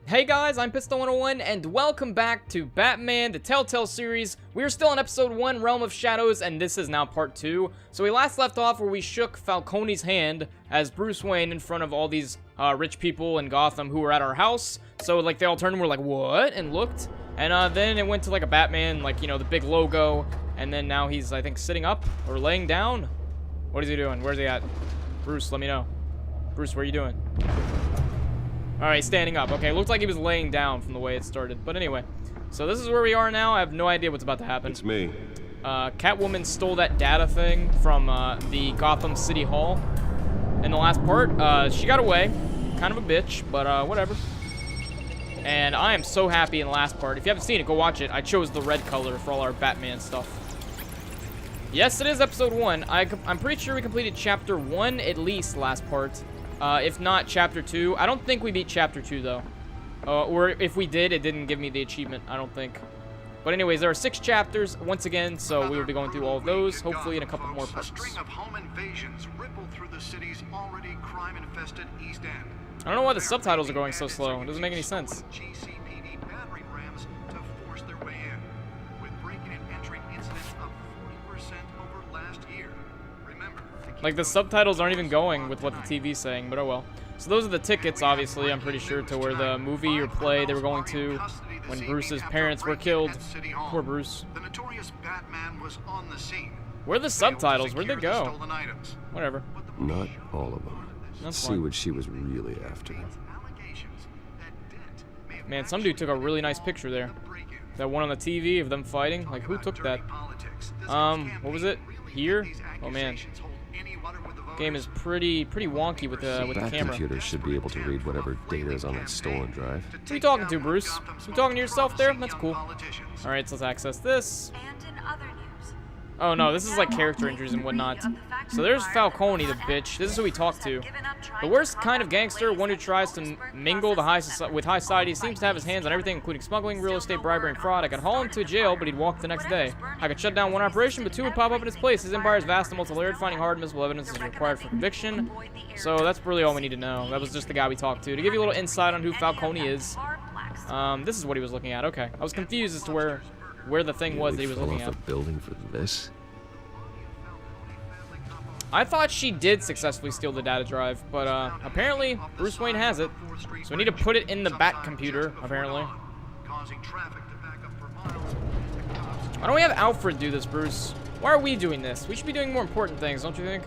Hey guys, I'm Pistol101, and welcome back to Batman, the Telltale Series. We're still on episode 1, Realm of Shadows, and this is now part 2. So we last left off where we shook Falcone's hand as Bruce Wayne in front of all these rich people in Gotham who were at our house. So like they all turned and were like, what? And looked. And then it went to like a Batman, like, you know, the big logo. And then now he's, I think, sitting up or laying down. What is he doing? Where's he at? Bruce, let me know. Bruce, what are you doing? Alright, standing up. Okay, looked like he was laying down from the way it started. But anyway, so this is where we are now. I have no idea what's about to happen. It's me. Catwoman stole that data thing from the Gotham City Hall in the last part. She got away. Kind of a bitch, but whatever. And I am so happy in the last part. If you haven't seen it, go watch it. I chose the red color for all our Batman stuff. Yes, it is episode 1. I'm pretty sure we completed chapter 1 at least last part. If not chapter 2. I don't think we beat chapter 2 though. Or if we did, it didn't give me the achievement, I don't think. But anyways, there are 6 chapters once again, so we will be going through all of those, hopefully in a couple more parts. A string of home invasions rippled through the city's already crime-infested East End. I don't know why the subtitles are going so slow. It doesn't make any sense. GCPD battering rams to force their way in, with breaking and entering incidents of 40% over last year. Remember, like the subtitles aren't even going with what the TV's saying, but oh well. So those are the tickets, obviously, I'm pretty sure, to where the movie or play they were going to when Bruce's parents were killed. Poor Bruce. The notorious Batman was on the scene. Where are the subtitles? Where'd they go? Whatever. Not all of them. That's See fine. what she was really after. Man, some dude took a really nice picture there. That one on the TV of them fighting. Like, who took that? What was it? Here? Oh man. Game is pretty wonky with the That camera. computer should be able to read whatever data is on that stolen drive. Who are you talking to, Bruce? You talking to yourself there? That's cool. Alright, so let's access this. And in other news, Oh no, this is like character injuries and whatnot. So there's Falcone, the bitch. This is who we talk to. The worst kind of gangster, one who tries to mingle with high society, seems to have his hands on everything, including smuggling, real estate, bribery, and fraud. I could haul him to jail, but he'd walk the next day. I could shut down one operation, but 2 would pop up in its place. His empire is vast and multi-layered. Finding hard, admissible evidence is required for conviction. So that's really all we need to know. That was just the guy we talked to. To give you a little insight on who Falcone is, this is what he was looking at. Okay, I was confused as to where the thing was that he was looking at. A building for this? I thought she did successfully steal the data drive, but apparently Bruce Wayne has it. So we need to put it in the Bat computer, apparently. Why don't we have Alfred do this, Bruce? Why are we doing this? We should be doing more important things, don't you think?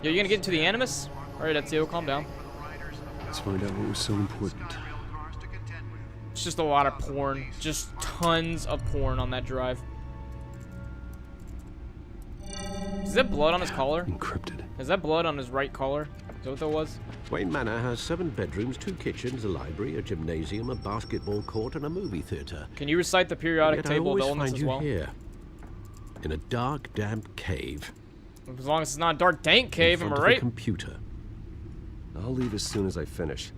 Yo, you gonna get into the Animus? Alright, Ezio, calm down. Let's find out what was so important. It's just a lot of porn. Just tons of porn on that drive. Is that blood on his collar? Encrypted. Is that blood on his right collar? Is that what that was? Wayne Manor has 7 bedrooms, 2 kitchens, a library, a gymnasium, a basketball court, and a movie theater. Can you recite the periodic Yet table of I always elements find as you well? here, in a dark, damp cave. As long as it's not a dark, dank cave, in am I front of a right? computer. I'll leave as soon as I finish.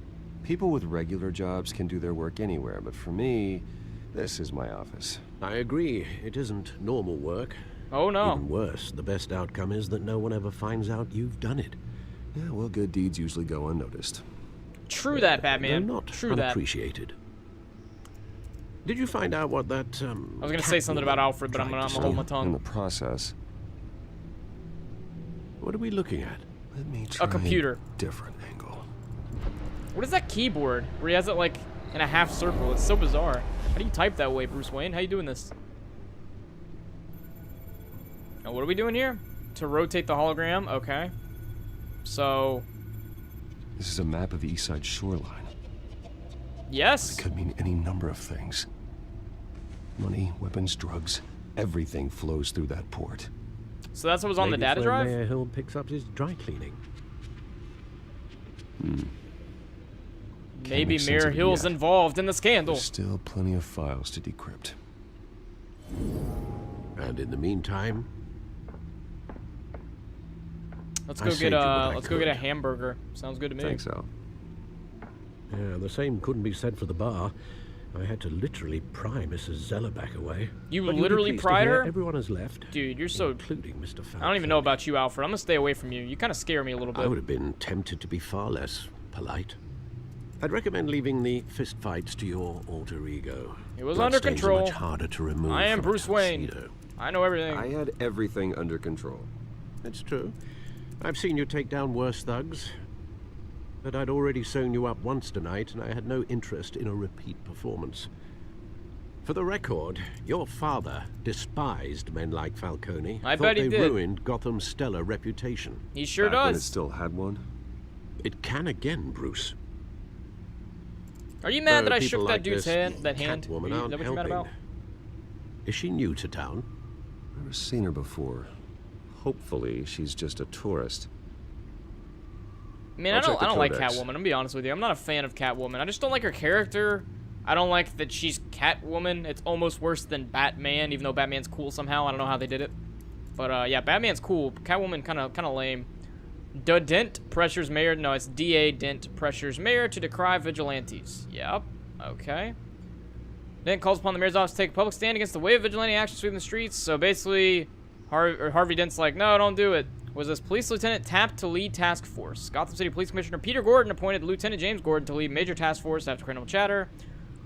People with regular jobs can do their work anywhere, but for me, this is my office. I agree. It isn't normal work. Oh no. Even worse, the best outcome is that no one ever finds out you've done it. Yeah, well, good deeds usually go unnoticed. True that, Batman. They're not True that. unappreciated. Did you find out what that, I was gonna say something about Alfred, but I'm gonna hold my In tongue. the process, What are we looking at? let me try computer. a different angle. What is that keyboard where he has it like in a half circle? It's so bizarre. How do you type that way, Bruce Wayne? How you doing this? Now, what are we doing here? To rotate the hologram? Okay. So, This is a map of the East Side shoreline. yes. It could mean any number of things. Money, weapons, drugs, everything flows through that port. So that's what was on the Maybe data it's where drive? Mayor Hill picks up his dry cleaning. Maybe make sense Mayor of it Hill's yet. involved in the scandal. There's still plenty of files to decrypt. And in the meantime, Let's I go saved get you what a I let's go get a could. hamburger. Sounds good to me. Thanks, Al. yeah, the same couldn't be said for the bar. I had to literally pry Mrs. Zellerback away. You But you'll be literally pleased to pried hear her? Everyone has left, Dude, you're so including Mr. Falcone. I don't even know about you, Alfred. I'm gonna stay away from you. You kind of scare me a little I bit. would have been tempted to be far less polite. I'd recommend leaving the fistfights to your alter ego. It was under Bloodstains are control. much harder to remove. I am from a Bruce Wayne. tuxedo. I know everything. I had everything under control. That's true. I've seen you take down worse thugs. But I'd already sewn you up once tonight, and I had no interest in a repeat performance. For the record, your father despised men like Falcone. I Thought bet he they did. ruined Gotham's stellar reputation. He sure Back when it does. still had one. It can again, Bruce. Are you mad Though that I people shook like that dude's this hand? That hand? Catwoman Is that aren't what you're mad helping. about? Is she new to town? Never seen her before. Hopefully, she's just a tourist. I mean, I'll I check the don't like codex. Catwoman. I'm gonna be honest with you. I'm not a fan of Catwoman. I just don't like her character. I don't like that she's Catwoman. It's almost worse than Batman, even though Batman's cool somehow. I don't know how they did it, but yeah, Batman's cool. Catwoman kind of lame. Dent pressures mayor. No, it's DA Dent pressures mayor to decry vigilantes. Yep. Okay. Dent calls upon the mayor's office to take a public stand against the wave of vigilante action sweeping the streets. So basically, Harvey Dent's like, no, don't do it. Was this police lieutenant tapped to lead task force? Gotham City Police Commissioner Peter Gordon appointed Lieutenant James Gordon to lead major task force after criminal chatter.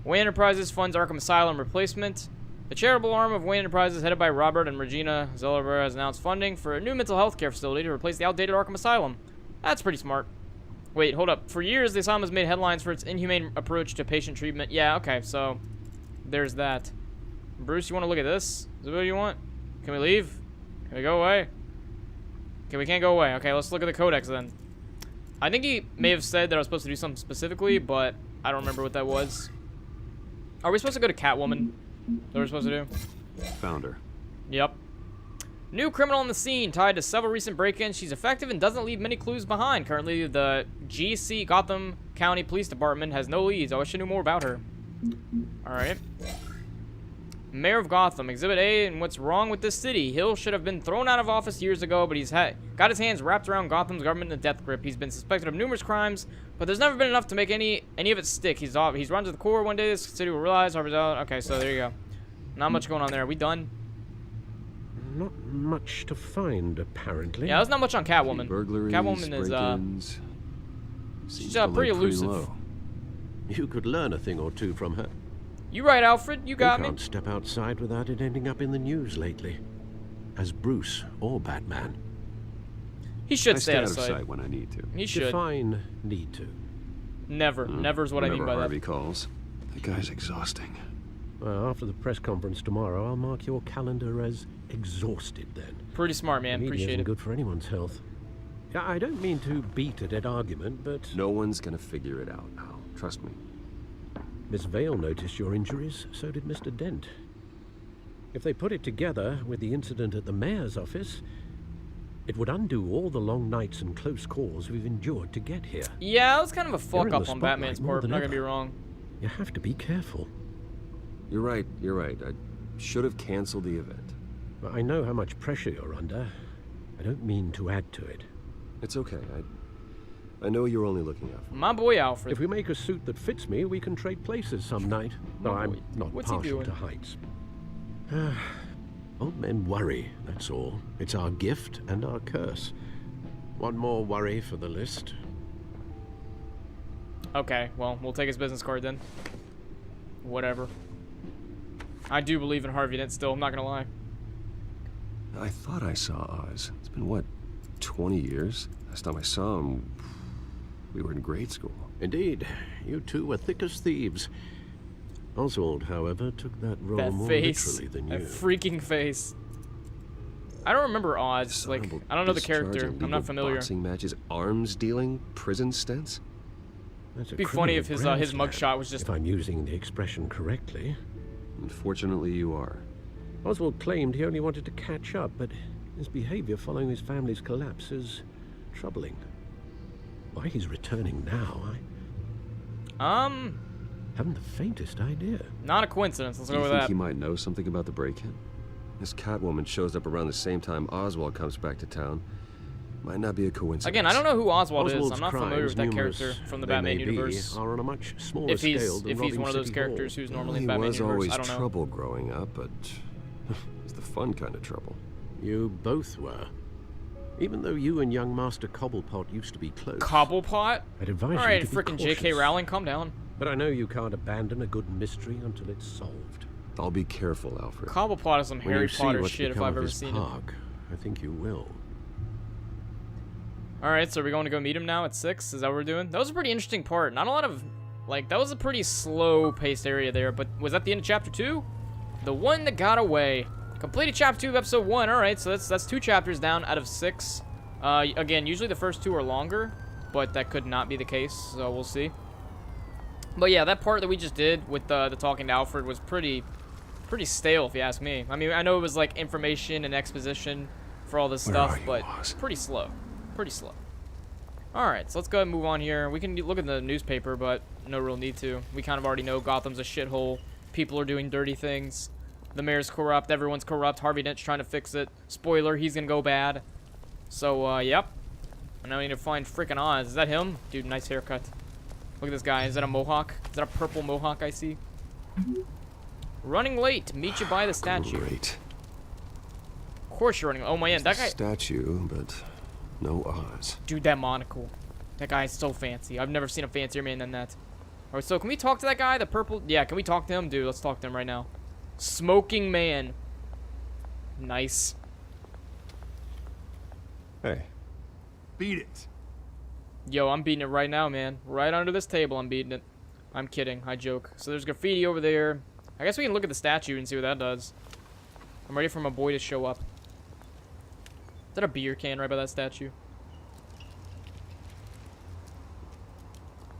Wayne Enterprises funds Arkham Asylum replacement. The charitable arm of Wayne Enterprises, headed by Robert and Regina Zellerbauer, has announced funding for a new mental health care facility to replace the outdated Arkham Asylum. That's pretty smart. Wait, hold up. For years, the asylum has made headlines for its inhumane approach to patient treatment. Yeah, okay, so there's that. Bruce, you want to look at this? Is that what you want? Can we leave? Can we go away? Okay, we can't go away. Okay, let's look at the codex then. I think he may have said that I was supposed to do something specifically, but I don't remember what that was. Are we supposed to go to Catwoman? Is that what we're supposed to do? Found her. Yep. New criminal on the scene, tied to several recent break-ins. She's effective and doesn't leave many clues behind. Currently, the GC Gotham County Police Department has no leads. I wish I knew more about her. Alright. Mayor of Gotham, Exhibit A, and what's wrong with this city? Hill should have been thrown out of office years ago, but he's got his hands wrapped around Gotham's government in a death grip. He's been suspected of numerous crimes, but there's never been enough to make any of it stick. He's run to the core. One day this city will realize Harvey's out. Okay, so there you go. Not much going on there. Are we done? Not much to find, apparently. Yeah, there's not much on Catwoman. Burglaries, Catwoman is break-ins. she's Seems to lay pretty elusive. low. You could learn a thing or two from her. You right, Alfred. You got You me. can't step outside without it ending up in the news lately. As Bruce or Batman. He should I stay stay out out of of sight. sight when I need to. He should. Define need to. Never. Never is what I mean Whenever by Harvey that. calls. That guy's exhausting. Well, after the press conference tomorrow, I'll mark your calendar as exhausted then. Pretty smart, man. The media Appreciate isn't it. good for anyone's health. Yeah, I don't mean to beat a dead argument, but No one's gonna figure it out now. Trust me. Miss Vale noticed your injuries, so did Mr. Dent. If they put it together with the incident at the mayor's office, it would undo all the long nights and close calls we've endured to get here. Yeah, that was kind of a fuck in the up on Batman's spotlight more part. than Not gonna ever. be wrong. You have to be careful. You're right. You're right. I should have canceled the event. I know how much pressure you're under. I don't mean to add to it. It's okay. I know you're only looking out for me. My boy Alfred. If we make a suit that fits me, we can trade places some night. No, My I'm boy. not What's he partial doing? to heights. Old men worry, that's all. It's our gift and our curse. One more worry for the list. Okay, well, we'll take his business card then. Whatever. I do believe in Harvey Dent still, I'm not gonna lie. I thought I saw Oz. It's been, what, 20 years? Last time I saw him, we were in grade school. Indeed, you two were thick as thieves. Oswald, however, took that role That more face. literally than That you. freaking face. I don't remember Oz. Like, Dishonorable I don't know the discharge, character. I'm illegal not familiar. Boxing matches, arms dealing, prison stints. That's a It'd be funny if criminal his grand mugshot was just. If I'm using the expression correctly. Unfortunately, you are. Oswald claimed he only wanted to catch up, but his behavior following his family's collapse is troubling. Why he's returning now, I haven't the faintest idea. Not a coincidence. Let's Do go you with think that. he might know something about the break-in? This Catwoman shows up around the same time Oswald comes back to town. Might not be a coincidence. Again, I don't know who Oswald is. Oswald's I'm not familiar with that crimes, character numerous from the they Batman may be, universe. are on a much smaller If scale he's than one of robbing those City characters Hall. who's normally Well, in he Batman was universe, always I don't know. trouble growing up, but it's the fun kind of trouble. You both were. Even though you and young Master Cobblepot used to be close. Cobblepot? I'd advise Alright, you to be frickin' J.K. cautious. Rowling, calm down. But I know you can't abandon a good mystery until it's solved. I'll be careful, Alfred. Cobblepot is some When Harry you see Potter what's shit if become I've of ever his seen park, I think you will. it. Alright, so we're going to go meet him now at 6? Is that what we're doing? That was a pretty interesting part. Not a lot of... Like, that was a pretty slow-paced area there, but was that the end of Chapter 2? The one that got away. Completed Chapter 2 of Episode 1. Alright, so that's 2 chapters down out of 6. Again, usually the first 2 are longer, but that could not be the case, so we'll see. But yeah, that part that we just did with the talking to Alfred was pretty stale, if you ask me. I mean, I know it was like information and exposition for all this stuff, but pretty slow. Pretty slow. Alright, so let's go ahead and move on here. We can look at the newspaper, but no real need to. We kind of already know Gotham's a shithole. People are doing dirty things. The mayor's corrupt. Everyone's corrupt. Harvey Dent's trying to fix it. Spoiler, he's gonna go bad. So, yep. And now we need to find frickin' Oz. Is that him? Dude, nice haircut. Look at this guy. Is that a mohawk? Is that a purple mohawk I see? Running late. Meet you by the statue. Great. Of course you're running. Oh, man, that guy... Statue, but no Oz. Dude, that monocle. That guy is so fancy. I've never seen a fancier man than that. Alright, so can we talk to that guy? The purple... Yeah, can we talk to him? Dude, let's talk to him right now. Smoking man. Nice. Hey. Beat it. Yo, I'm beating it right now, man. Right under this table, I'm beating it. I'm kidding. I joke. So there's graffiti over there. I guess we can look at the statue and see what that does. I'm ready for my boy to show up. Is that a beer can right by that statue?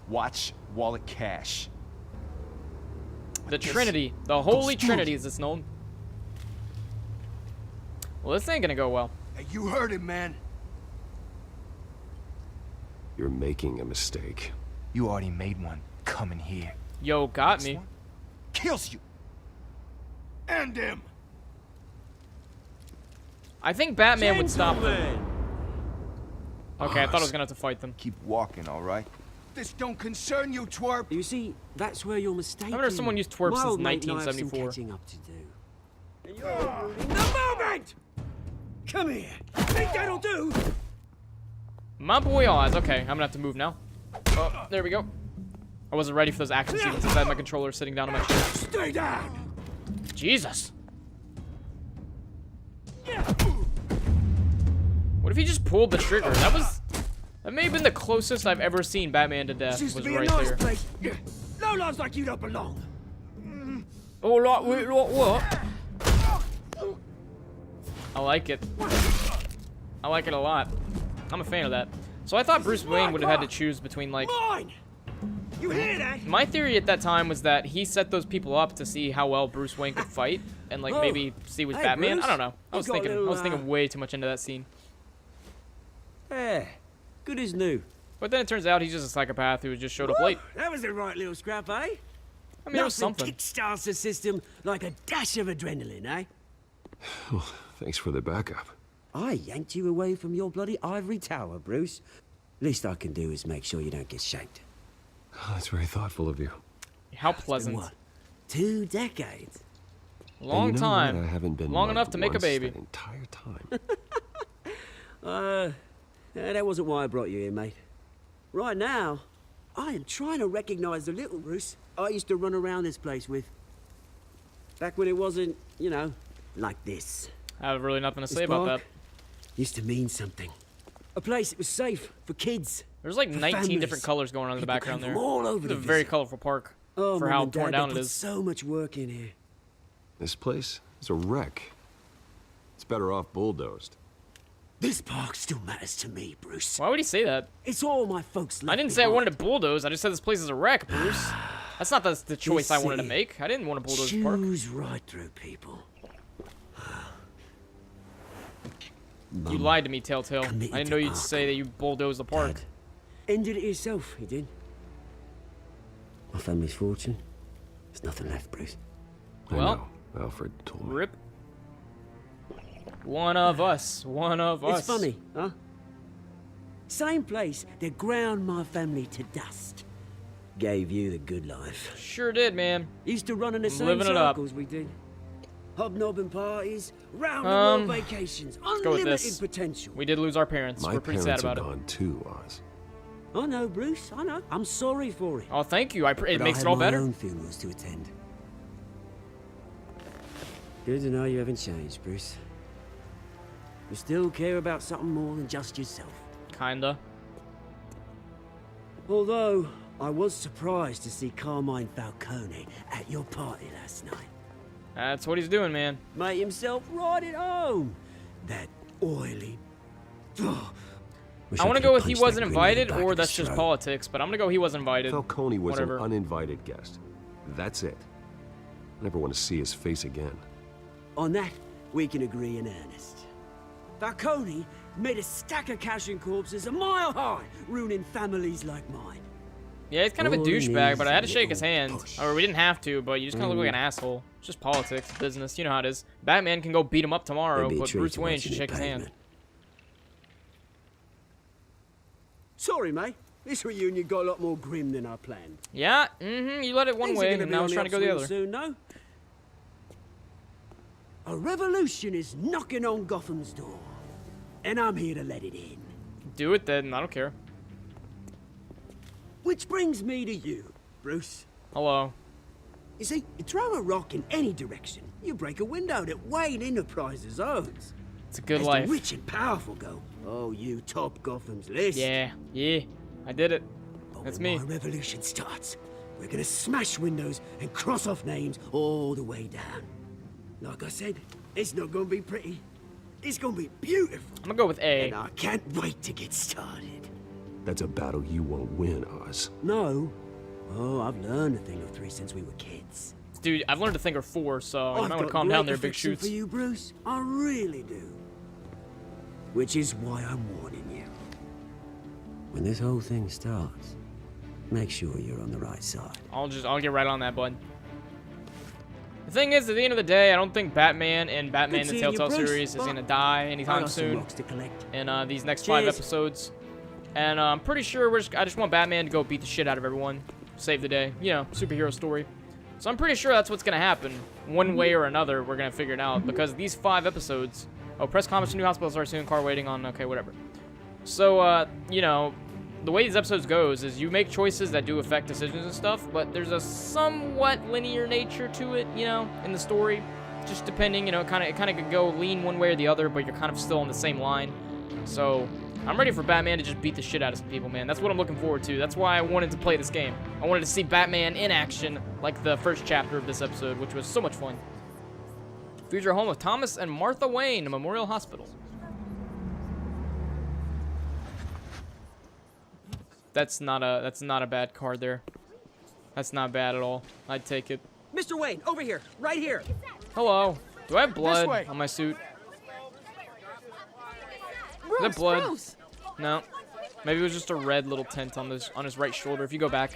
Watch wallet cash. The Trinity. The Holy Trinity is this known. Well, this ain't gonna go well. Hey, you heard him, man. You're making a mistake. You already made one. Come in here. Yo, got Next me. one kills you. End him. I think Batman would stop them. Okay, I thought I was gonna have to fight them. Keep walking, all right? This don't concern you, twerp. You see, that's where you're mistaken. I've never someone used twerp My since old mate and I have some 1974. catching up to do. And you're ruining the moment! Come here. Think that'll do? My boy Oz. Okay, I'm gonna have to move now. Oh, there we go. I wasn't ready for those action sequences. I had my controller sitting down on my chair. Stay down! Jesus. What if he just pulled the trigger? That may have been the closest I've ever seen Batman to death. This used Was to be right a nice there. place. No lives like you don't belong. Oh, like what? I like it. I like it a lot. I'm a fan of that. So I thought Bruce Wayne would have had to choose between, like... Mine! You hear that? My theory at that time was that he set those people up to see how well Bruce Wayne could fight, and like Oh. maybe see with Hey, Batman. Bruce. I don't know. I was You got a thinking. I little, was thinking way too much into that scene. Yeah, good as new. But then it turns out he's just a psychopath who just showed up late. That was the right little scrap, eh? I mean, it was Nothing something. kickstarts the system like a dash of adrenaline, eh? Thanks for the backup. I yanked you away from your bloody ivory tower, Bruce. Least I can do is make sure you don't get shanked. Oh, that's very thoughtful of you. How It's been pleasant. what? 2 decades. Long And you know time. what? I haven't been Long mugged enough to make a once baby. that entire time. That wasn't why I brought you here, mate. Right now, I am trying to recognize the little Bruce I used to run around this place with. Back when it wasn't, you know, like this. I have really nothing to This say about park that. used to mean something. A place that was safe for kids. There's like for 19 families. different colors going on in the People background came there. from all over It's to a very visit. colorful park Oh, for Mum how and Dad, torn down they it put is. so much work in here. This place is a wreck. It's better off bulldozed. This park still matters to me, Bruce. Why would he say that? It's all my folks left I didn't say I behind. wanted to bulldoze. I just said this place is a wreck, Bruce. That's not the choice I wanted to see, make. I didn't want to bulldoze the park. Choose right through people. You lied to me, Telltale. I committed didn't to know you'd Arkham. say that you bulldozed the park. Dad ended it yourself, he did. My family's fortune. There's nothing left, Bruce. I Well, know. Alfred told me. Rip. One of us. One of us. It's funny, huh? Same place that ground my family to dust. Gave you the good life. Sure did, man. Used to run in the same Living it up. circles we did. Hobnobbing parties, round-the-world vacations, go with unlimited this. potential. We did lose our parents. My We're pretty parents sad about are it. gone too, Oz. I know, Bruce, I know. I'm sorry for it. Oh, thank you. It But makes I it have all my better. own funerals to attend. Good to know you haven't changed, Bruce. You still care about something more than just yourself. Kinda. Although, I was surprised to see Carmine Falcone at your party last night. That's what he's doing, man. Made himself right at home. That oily... I want to go with he wasn't invited, or that's just politics, but I'm going to go he wasn't invited. Falcone was Whatever. an uninvited guest. That's it. I never want to see his face again. On that, we can agree in earnest. Falcone made a stack of cash and corpses a mile high, ruining families like mine. Yeah, he's kind of a All he douchebag, needs but I is had a to shake his little hand. push. Or we didn't have to, but you just kind of look like an asshole. It's just politics, business. You know how it is. Batman can go beat him up tomorrow, Maybe a but treat Bruce to Wayne watch should in shake his hand. pavement. Sorry, mate. This reunion got a lot more grim than I planned. Yeah, you let it one Things are way, gonna and be now on it's the trying to go the upswing other. soon, no? A revolution is knocking on Gotham's door, and I'm here to let it in. Do it then, I don't care. Which brings me to you, Bruce. Hello. You see, you throw a rock in any direction, you break a window that Wayne Enterprises owns. It's a good As life. the rich and powerful go, oh, you top Gotham's list. Yeah, I did it. But That's when me. my revolution starts, we're gonna smash windows and cross off names all the way down. Like I said, it's not gonna be pretty. It's gonna be beautiful. I'm gonna go with A. And I can't wait to get started. That's a battle you won't win, Oz. No. Oh, I've learned a thing or three since we were kids. Dude, I've learned to think of 4, so you I've might want to got calm down great there, big affection shoots. for you, Bruce. I really do. Which is why I'm warning you. When this whole thing starts, make sure you're on the right side. I'll get right on that, bud. The thing is, at the end of the day, I don't think Batman and Batman Good the seeing you, Telltale Bruce, series is but gonna die I anytime got some soon rocks to collect. in these next 5 Cheers. episodes. And I'm pretty sure I just want Batman to go beat the shit out of everyone, save the day. You know, superhero story. So I'm pretty sure that's what's gonna happen. One way or another, we're gonna figure it out because these 5 episodes. Oh, press conference to new hospital starts soon. Car waiting on. Okay, whatever. So you know, the way these episodes goes is you make choices that do affect decisions and stuff, but there's a somewhat linear nature to it, you know, in the story. Just depending, you know, it kind of could go lean one way or the other, but you're kind of still on the same line. So I'm ready for Batman to just beat the shit out of some people, man. That's what I'm looking forward to. That's why I wanted to play this game. I wanted to see Batman in action, like the first chapter of this episode, which was so much fun. Future home of Thomas and Martha Wayne Memorial Hospital. That's not a bad card there. That's not bad at all. I'd take it. Mr. Wayne, over here, right here. Hello. Do I have blood way. on my suit? Bruce, Is that blood? Bruce. No. Maybe it was just a red little tent on his right shoulder. If you go back.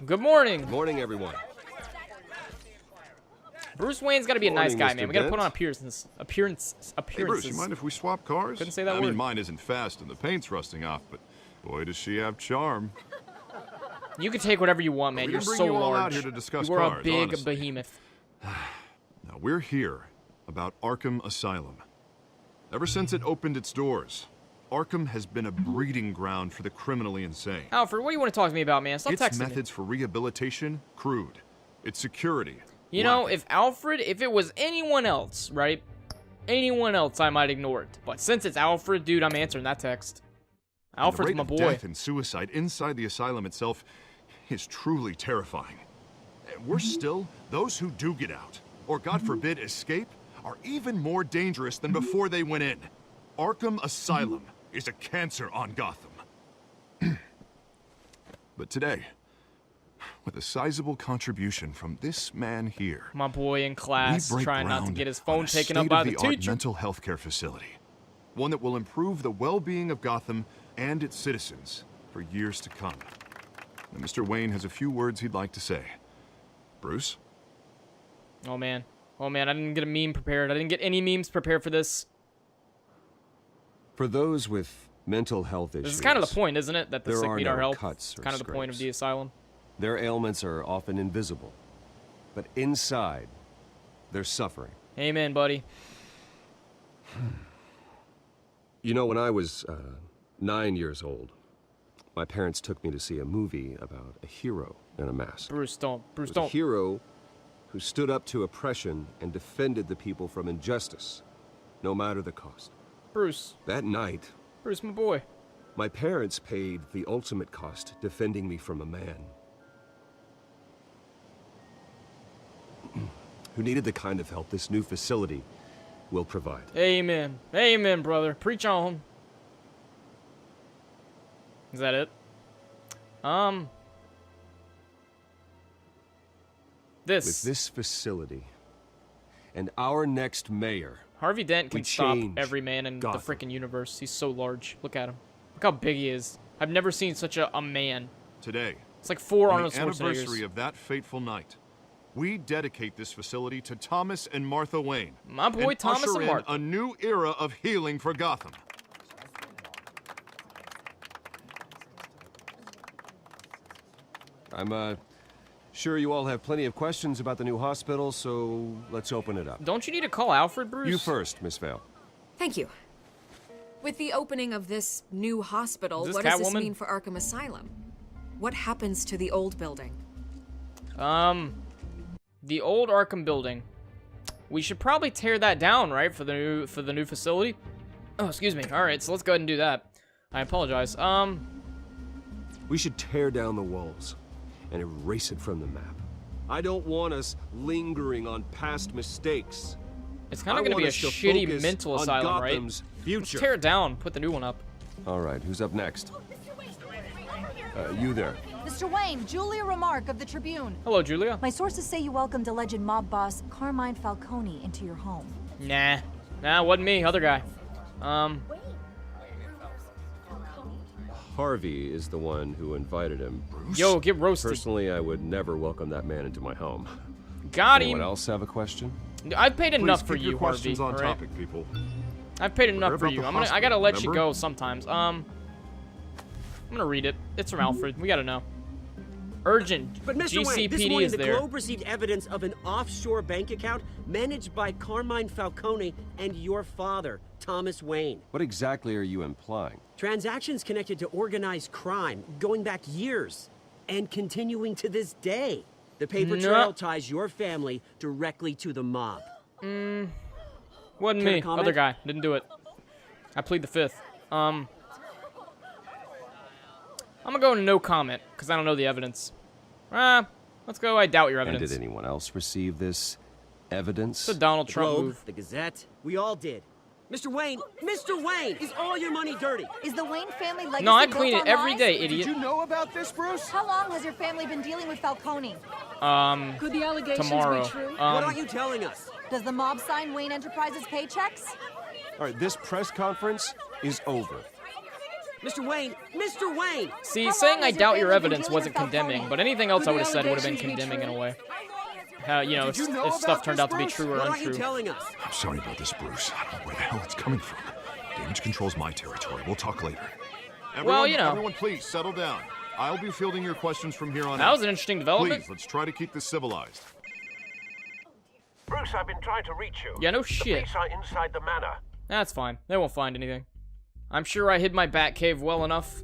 Good morning. Morning, everyone. Bruce Wayne's got to be a nice Morning, guy, Mr. man. We got to put on Dent. appearances. Hey, Bruce, you mind if we swap cars? Couldn't say that I word. mean, mine isn't fast and the paint's rusting off, but boy, does she have charm. You can take whatever you want, man. We You're didn't bring so you all large. out here to discuss you are cars, a big honestly. behemoth. Now, we're here about Arkham Asylum. Ever since it opened its doors, Arkham has been a breeding ground for the criminally insane. Alfred, what do you want to talk to me about, man? Stop Its texting me. methods for rehabilitation, crude. Its security. You know, lacking. if it was anyone else, right? Anyone else, I might ignore it. But since it's Alfred, dude, I'm answering that text. And Alfred's the rate my of boy. death and suicide inside the asylum itself is truly terrifying. Worse still, those who do get out, or God forbid escape, are even more dangerous than before they went in. Arkham Asylum is a cancer on Gotham. But today, with a sizable contribution from this man here, My boy in class we break trying not to ground get his on phone a taken up by the state-of-the-art teacher. mental health care facility. One that will improve the well-being of Gotham and its citizens for years to come. Now, Mr. Wayne has a few words he'd like to say. Bruce? Oh man, I didn't get a meme prepared. I didn't get any memes prepared for this. For those with mental health issues, This is kind of the point, isn't it? That the there sick are need our no help. cuts It's or kind of the point of scrapes. the asylum. their ailments are often invisible. But inside, They're suffering. Amen, buddy. You know, when I was 9 years old, my parents took me to see a movie about a hero in a mask. Bruce, don't. Bruce, It was a don't. hero who stood up to oppression and defended the people from injustice, no matter the cost. Bruce. That night, Bruce, my boy. my parents paid the ultimate cost defending me from a man who needed the kind of help this new facility will provide. Amen. Amen, brother. Preach on. Is that it? With this facility and our next mayor, Harvey Dent we can stop change every man in Gotham. the freaking universe. He's so large. Look at him. Look how big he is. I've never seen such a man. Today, It's like 4 on Arnold the anniversary Schwarzeneggers. of that fateful night, we dedicate this facility to Thomas and Martha Wayne. My boy and Thomas usher and in Martha. a new era of healing for Gotham. I'm sure you all have plenty of questions about the new hospital, so let's open it up. Don't you need to call Alfred, Bruce? You first, Miss Vale. Thank you. With the opening of this new hospital, Is this what does this Catwoman? mean for Arkham Asylum? What happens to the old building? The old Arkham building. We should probably tear that down, right, for the new facility? Oh, excuse me. All right, so let's go ahead and do that. I apologize. We should tear down the walls and erase it from the map. I don't want us lingering on past mistakes. It's kind I of going to want be a us to shitty focus mental on asylum, right? Gotham's Let's future. tear it down. Put the new one up. All right, who's up next? You there. Mr. Wayne, Julia Remark of the Tribune. Hello, Julia. My sources say you welcomed alleged mob boss Carmine Falcone into your home. Nah, wasn't me. Other guy. Harvey is the one who invited him. Yo, get roasted. Personally, I would never welcome that man into my home. Got Anyone him. else have a question? I've paid enough Please for keep you, your questions Harvey. on all right? topic, people. I've paid enough What for about you. the I hospital, gotta let you remember? go sometimes. I'm gonna read it. It's from Alfred. We gotta know. Urgent. But Mr. Wayne, this GCPD morning is the there. Globe received evidence of an offshore bank account managed by Carmine Falcone and your father, Thomas Wayne. What exactly are you implying? Transactions connected to organized crime going back years and continuing to this day. The paper No. trail ties your family directly to the mob. Wasn't Care me. to comment? Other guy. Didn't do it. I plead the fifth. I'm gonna go no comment, because I don't know the evidence. Let's go I doubt your And evidence. did anyone else receive this evidence? It's a Donald The Trump Globe, move. the Gazette, we all did. Mr. Wayne, is all your money dirty? Is the Wayne family legacy No, I built clean it on every lies? day, idiot. know about this, Bruce? How long has your family been dealing with Falcone? Could the allegations Tomorrow. be true? What aren't you telling us? Does the mob sign Wayne Enterprises paychecks? All right, this press conference is over. Mr. Wayne! See, How saying long I has your doubt your family been evidence dealing wasn't with Falcone? condemning, but anything else I Could would have the said would have been allegations be condemning in true? a way. You know, Did you if know stuff about turned this, out to be Bruce? true or What aren't you untrue. telling us? I'm sorry about this, Bruce. I don't know where the hell it's coming from. Damage control's my territory. We'll talk later. Everyone, you know. Everyone, please settle down. I'll be fielding your questions from here on That out. was an interesting development. Please, let's try to keep this civilized. Bruce, I've been trying to reach you. Yeah, no The shit. police are inside the manor. That's fine. They won't find anything. I'm sure I hid my bat cave well enough.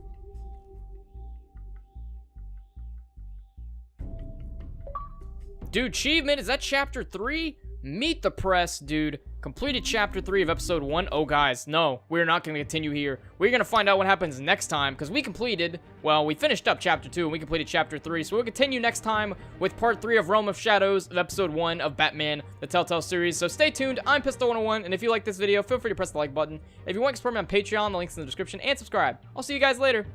Dude, achievement, is that chapter 3? Meet the press, dude. Completed chapter 3 of episode 1. Oh, guys, no, we're not going to continue here. We're going to find out what happens next time, because we finished up chapter 2, and we completed chapter 3, so we'll continue next time with part 3 of Realm of Shadows of episode 1 of Batman, the Telltale series. So stay tuned. I'm Pistol101, and if you like this video, feel free to press the like button. If you want to support me on Patreon, the link's in the description, and subscribe. I'll see you guys later.